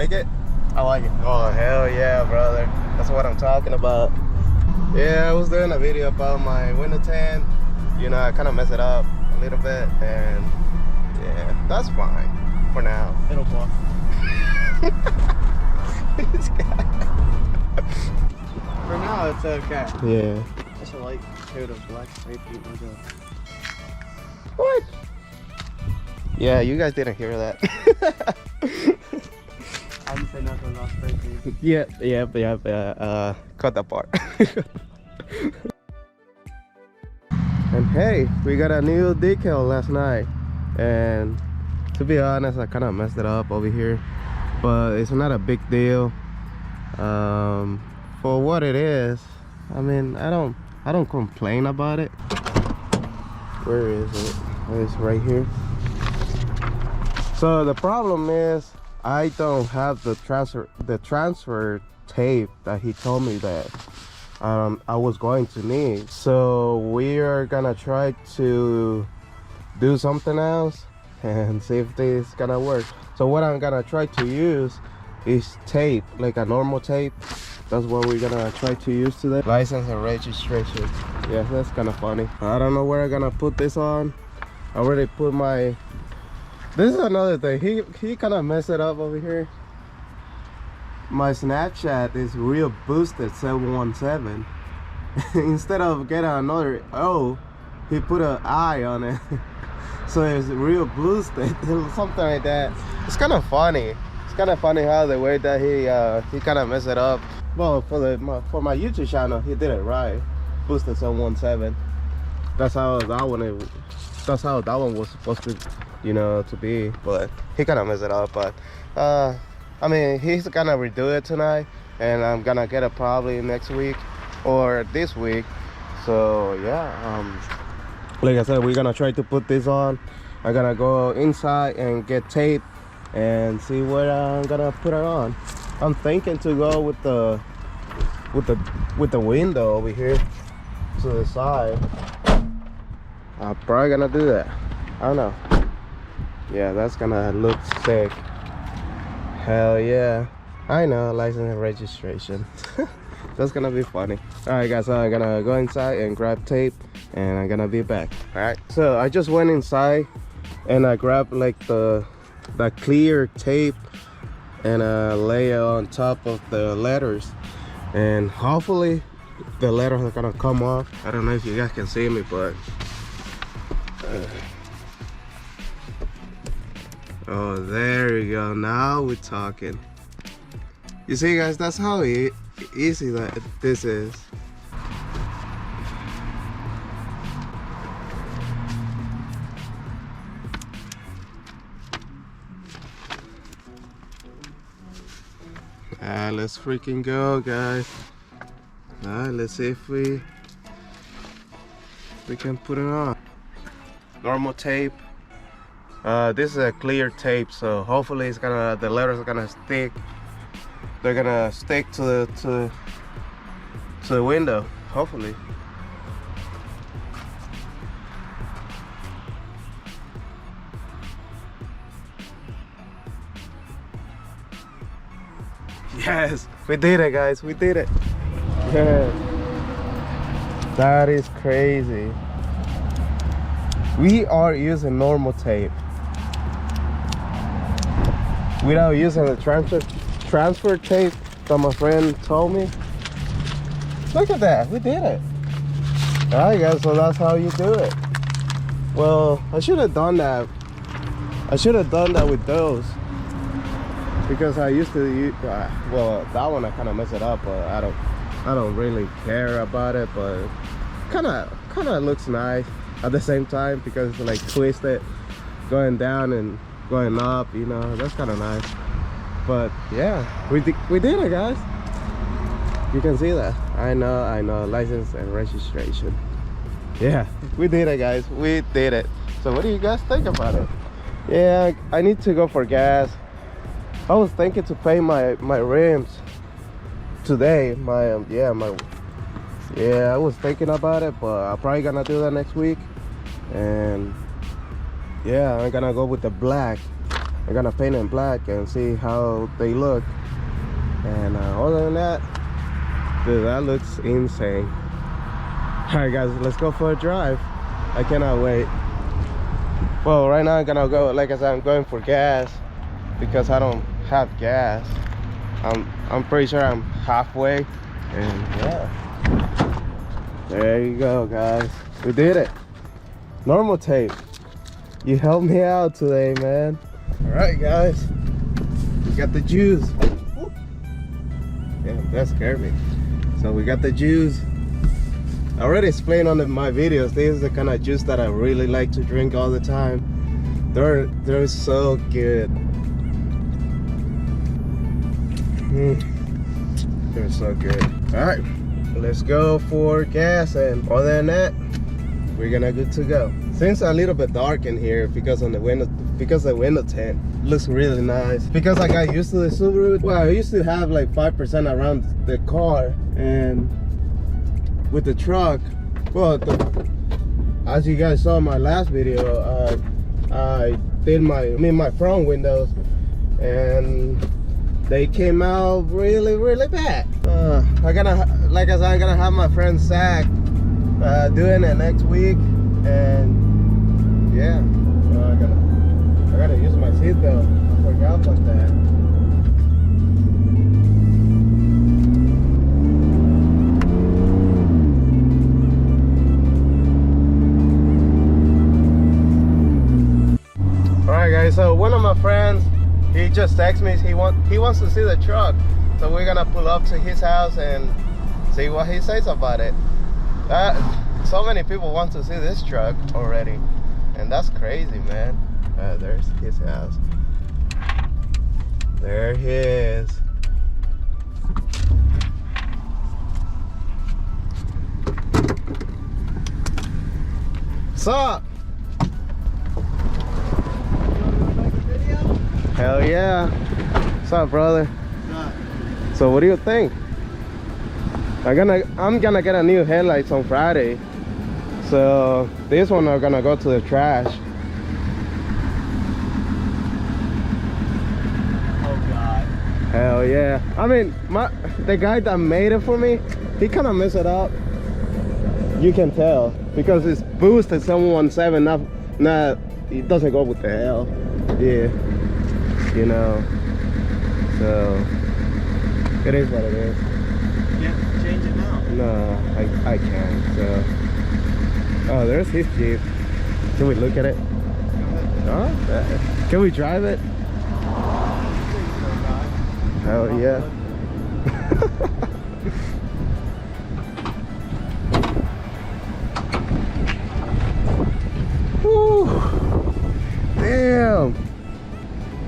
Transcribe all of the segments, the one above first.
like it? I like it. Oh, hell yeah, brother. That's what I'm talking about. Yeah, I was doing a video about my window tint. You know, I kind of messed it up a little bit, and yeah, that's fine for now. It'll block. This guy. For now, it's okay. Yeah. Just a light coat of black spray paint will go. What? Yeah, you guys didn't hear that. I didn't say nothing about spray paint. Yeah. Cut that part. And hey, we got a new decal last night, and to be honest, I kind of messed it up over here, but it's not a big deal. For what it is, I mean, I don't complain about it. Where is it? It's right here. So the problem is I don't have the transfer tape that he told me that I was going to need. So we are gonna try to do something else and see if this is gonna work. So what I'm gonna try to use is tape, like a normal tape. That's what we're gonna try to use today. License and registration. Yeah, that's kind of funny. I don't know where I'm gonna put this on. I already put my... This is another thing. He kind of messed it up over here. My Snapchat is real boosted 717. Instead of getting another O, he put an I on it. So it's real boosted, something like that. It's kind of funny. It's kind of funny how the way that he kind of messed it up. Well, for my YouTube channel, he did it right. Boosted 717. That's how that one was supposed to, you know, to be. But he kind of messed it up. But I mean, he's gonna redo it tonight, and I'm gonna get it probably next week or this week. So yeah, like I said, we're gonna try to put this on. I'm gonna go inside and get tape and see where I'm gonna put it on. I'm thinking to go with the window over here to the side. I'm probably gonna do that. I don't know. Yeah, that's gonna look sick. Hell yeah. I know, license and registration. That's gonna be funny. Alright guys, so I'm gonna go inside and grab tape, and I'm gonna be back. Alright, so I just went inside and I grabbed like the clear tape and lay it on top of the letters, and hopefully the letters are gonna come off. I don't know if you guys can see me, but oh, there we go. Now we're talking. You see guys, that's how easy that this is. Let's freaking go guys. Let's see if we can put it on. Normal tape. This is a clear tape, so hopefully it's gonna, the letters are gonna stick. They're gonna stick to the window, hopefully. Yes, we did it guys, we did it. Yes. That is crazy. We are using normal tape without using the transfer tape that my friend told me. Look at that, we did it. Alright guys, so that's how you do it. Well, I should have done that. I should have done that with those, because I used to use, well, that one I kind of messed it up, but I don't really care about it, but kind of looks nice at the same time, because it's like twisted going down and going up, you know. That's kind of nice. But yeah, we did it guys. You can see that. I know, license and registration. Yeah, we did it guys, we did it. So what do you guys think about it? Yeah, I need to go for gas. I was thinking to paint my rims today. I was thinking about it, but I'm probably gonna do that next week. And yeah, I'm gonna go with the black I'm gonna paint them black and see how they look. And other than that, dude, that looks insane. All right, guys, let's go for a drive. I cannot wait. Well, right now I'm gonna go, like I said, I'm going for gas because I don't have gas. I'm pretty sure I'm halfway, and yeah, there you go, guys. We did it. Normal tape. You helped me out today, man. All right, guys, we got the juice. Damn, that scared me. So we got the juice. I already explained on my videos, this is the kind of juice that I really like to drink all the time. They're so good. They're so good. All right, let's go for gas, and other than that, we're gonna good to go. Since a little bit dark in here because on the window, because the window tint looks really nice. Because I got used to the Subaru. Well, I used to have like 5% around the car, and with the truck, well, as you guys saw in my last video, I did my front windows, and they came out really bad. Like I said, I'm gonna have my friend Zach doing it next week, and yeah, I gotta use my seatbelt. I forgot about that. Alright, guys, so one of my friends, he just texted me. He wants to see the truck, so we're gonna pull up to his house and see what he says about it. So many people want to see this truck already, and that's crazy, man. There's his house. There he is. What's up? Hell yeah. What's up, brother? What's up? So what do you think? I'm gonna get a new headlights on Friday. So this one are gonna go to the trash. Oh God. Hell yeah. I mean, the guy that made it for me, he kind of messed it up. You can tell because it's boosted 717. Not it doesn't go with the L. Yeah. You know. So it is what it is. You can't change it now. No, I can't. So. Oh, there's his Jeep. Can we look at it? Oh, can we drive it? Hell yeah. Woo. Damn.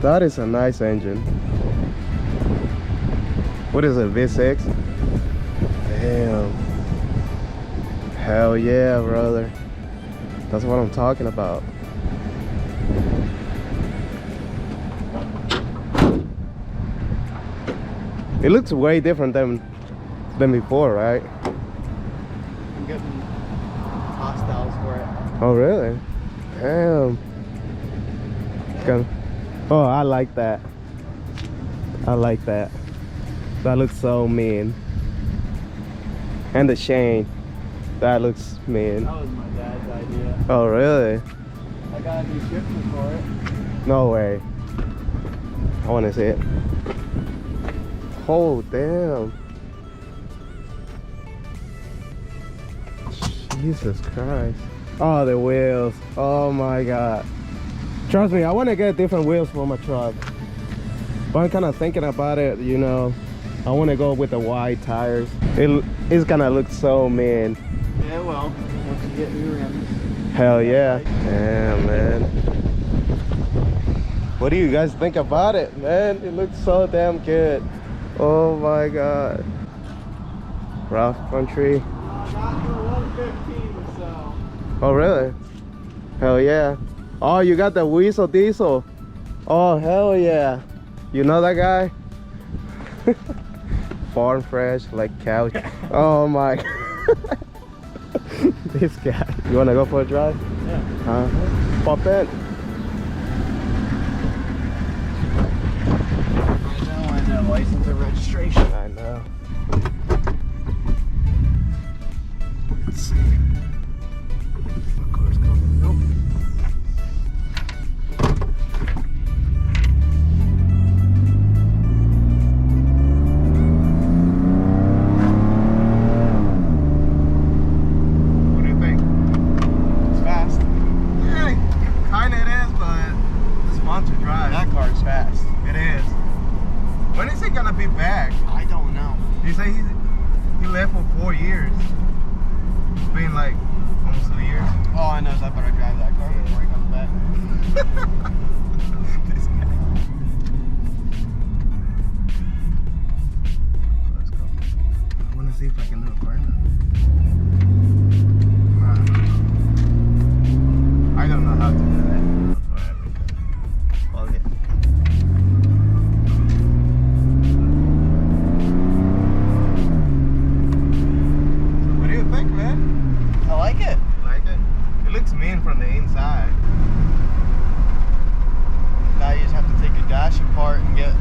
That is a nice engine. What is it, V6? Damn. Hell yeah, brother. That's what I'm talking about. It looks way different than before, right? I'm getting hostiles for it. Oh, really? Damn. Oh, I like that. I like that. That looks so mean. And the chain. That looks mean. That was my dad's idea. Oh, really? I got a new shifter for it. No way. I want to see it. Oh, damn. Jesus Christ. Oh, the wheels. Oh my God. Trust me, I want to get different wheels for my truck. But I'm kind of thinking about it, you know. I want to go with the wide tires. It's gonna look so mean. Yeah, well, once you get new rims. Hell yeah. Damn, man. What do you guys think about it, man? It looks so damn good. Oh my God. Rough country. Got the 115 or so. Oh, really? Hell yeah. Oh, you got the Weasel Diesel. Oh, hell yeah. You know that guy? Farm fresh, like couch. Oh my. This guy. You wanna go for a drive? Yeah. Pop in. registration. I know. Let's see. What car's coming? Nope. What do you think? It's fast. Yeah, kinda it is, but it's fun to drive. That car's fast. It is. When is he gonna be back? I don't know. You say he left for 4 years. It's been like almost 2 years. All I know is I better drive that car before he comes back. This guy. Let's go. I wanna see if I can do a burnout. I don't know how to do that. Well, yeah. What do you think, man? I like it. You like it? It looks mean from the inside. Now you just have to take your dash apart and get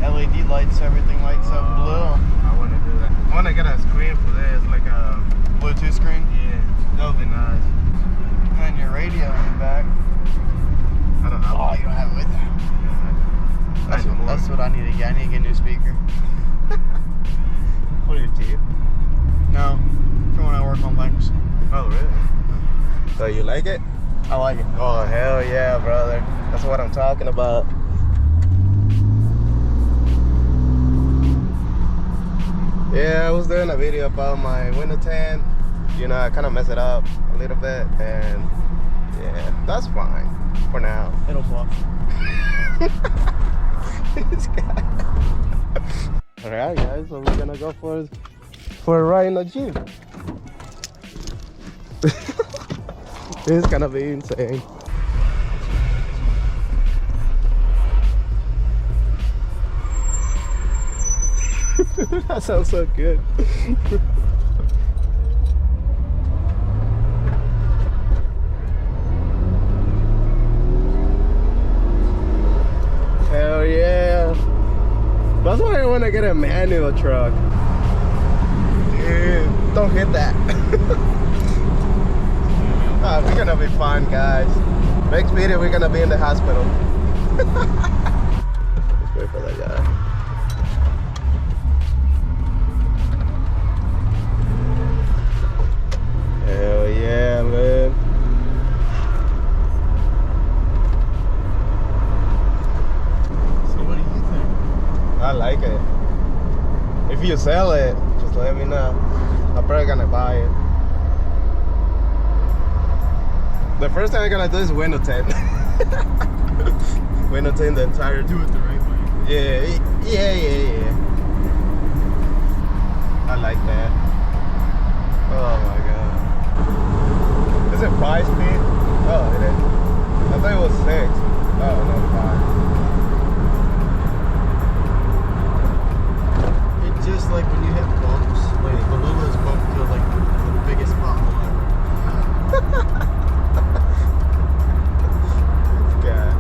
LED lights so everything lights up blue. I want to do that. I want to get a screen for this, like a Bluetooth screen. yeah. That would be nice. And your radio in the back. I don't know. Oh, you don't have it with you. That's what I need to get. I need to get a new speaker. For your Jeep? No, for when I work on bikes. Oh, really? So you like it? I like it. Oh, hell yeah, brother. That's what I'm talking about. Yeah, I was doing a video about my window tint. You know, I kind of messed it up a little bit, and yeah, that's fine for now. It'll fluff. This guy. All right, guys, so we're gonna go for a ride in the Jeep. This is gonna be insane. That sounds so good. Hell yeah. That's why I want to get a manual truck. Dude, don't hit that. We're gonna be fine, guys. Next video, we're gonna be in the hospital. Let's wait for that guy. Hell yeah, man. So what do you think? I like it. If you sell it, just let me know. I'm probably gonna buy it. The first thing I'm gonna do is window tint. Window tint the entire. Do it the right way. Yeah. I like that. Oh my god. Is it 5 speed? Oh, it is. I thought it was 6. Oh no, 5. It's just like when you hit bumps, like the littlest bump to like the biggest pothole ever. God.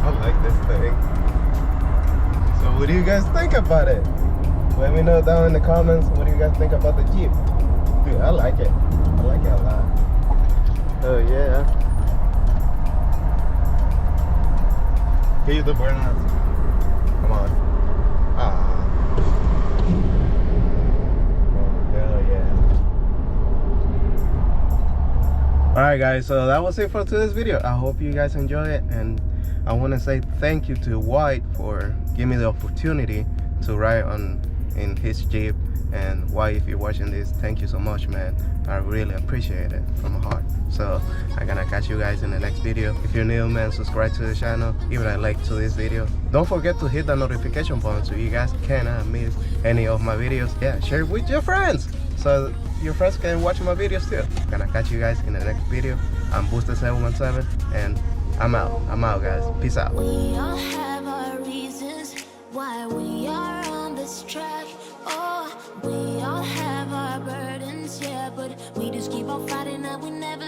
I like this thing. So what do you guys think about it? Let me know down in the comments. What do you guys think about the Jeep? Dude, I like it. I like it a lot. Oh yeah. Can you do burnouts? Come on. Ah. Oh, hell yeah. Alright guys, so that was it for today's video. I hope you guys enjoy it, and I want to say thank you to White for giving me the opportunity to ride in his Jeep. And White, if you're watching this, thank you so much, man. I really appreciate it from my heart. So I'm gonna catch you guys in the next video. If you're new, man, subscribe to the channel, give a like to this video. Don't forget to hit the notification button so you guys cannot miss any of my videos. Yeah, share it with your friends so your friends can watch my videos too. Gonna catch you guys in the next video. I'm Booster717, and I'm out, guys. Peace out. We all have our reasons why we are on this track. Oh, we all have our burdens, yeah, but we just keep on fighting and we never